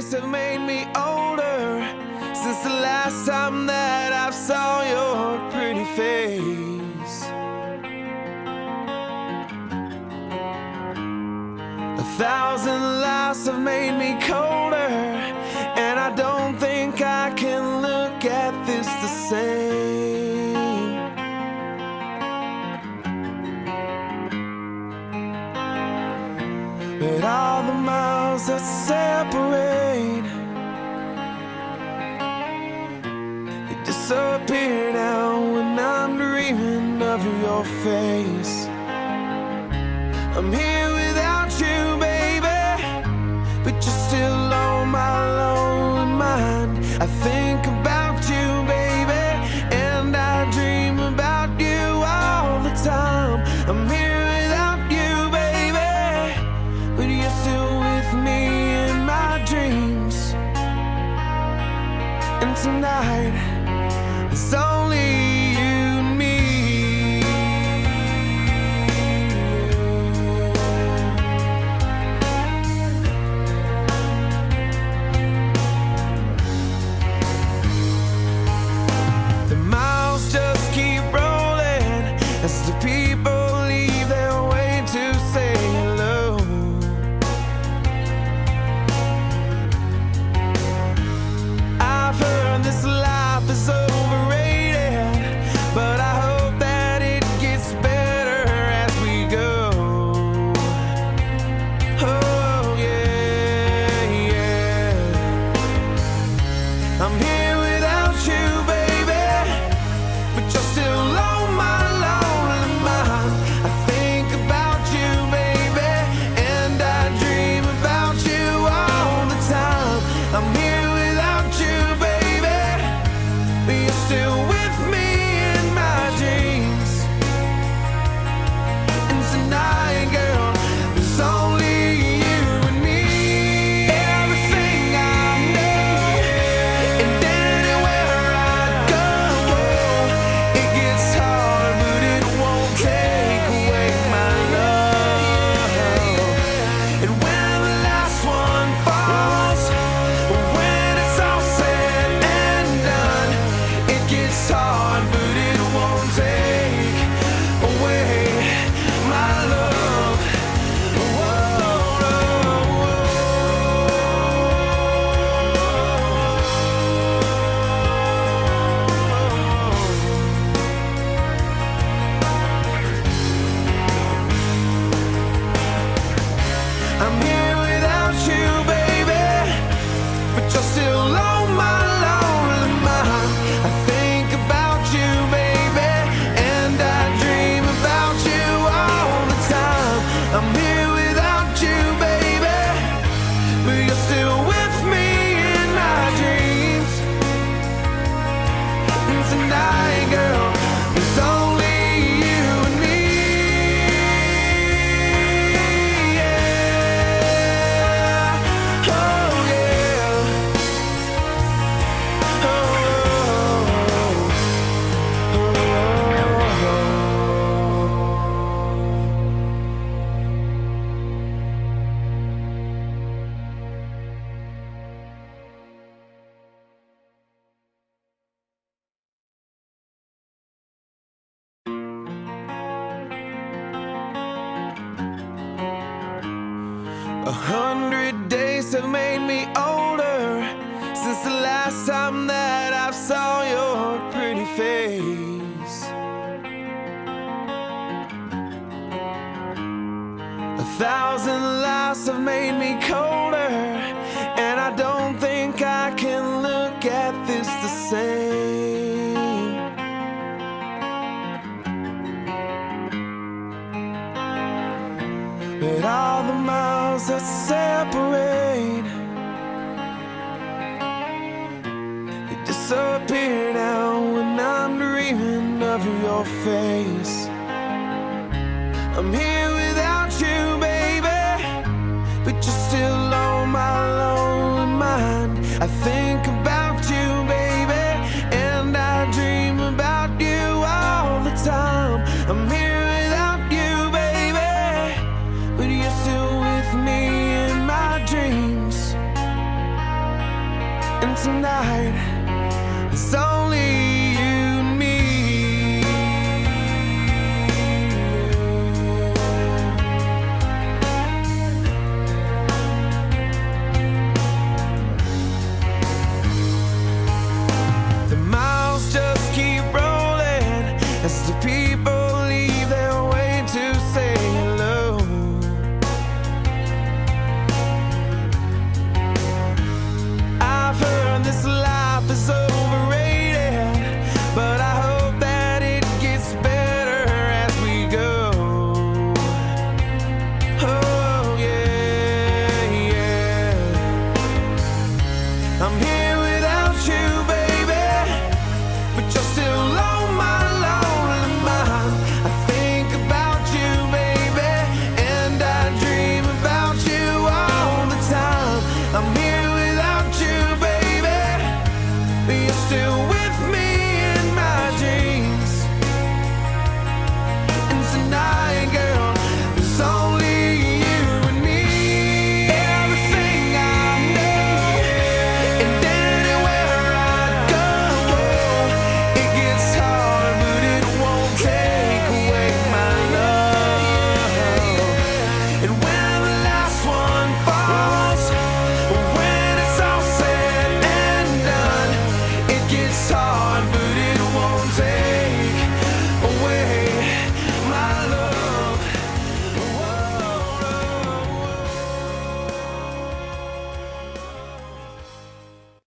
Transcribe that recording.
days have made me older since the last time that I saw your pretty face. 1,000 lives have made me colder, and I don't think I can look at this the same. But all the miles that separate, they disappear now when I'm dreaming of your face. I'm here without you, baby, but you're still on my lonely mind. I think about you, baby, and I dream about you all the time. I'm here without you, baby, but you're still with me in my dreams. And tonight, it's only you and me. The miles just keep rolling as the people leave their way to say hello. I've heard this life is overrated, but I hope that it gets better as we go. Oh yeah, yeah. I'm here without you, baby, but you're still on my lonely mind. I think about you, baby, and I dream about you all the time. I'm here without you, baby, but you're still with me in my dreams. And tonight, girl, there's only you and me. Everything I know, and anywhere I go, it gets hard, but it won't take away my love. And when the last one falls, when it's all said and done, it gets hard, but it won't take away my love. I'm here without you, baby, but you're still on my lonely mind. I think about you, baby, and I dream about you all the time. I'm here without you, baby, but you're still with me in my dreams. And tonight, girl, it's only you and me. Yeah. Oh yeah. A 100 days have made me older since the last time that I saw your pretty face. 1,000 lives have made me colder, and I don't think I can look at this the same. But all the miles that separate, they disappear now when I'm dreaming of your face. I'm here without you, baby, but you're still on my lonely mind. I think about you, baby, and I dream about you all the time. I'm here without you, baby, but you're still with me in my dreams. It gets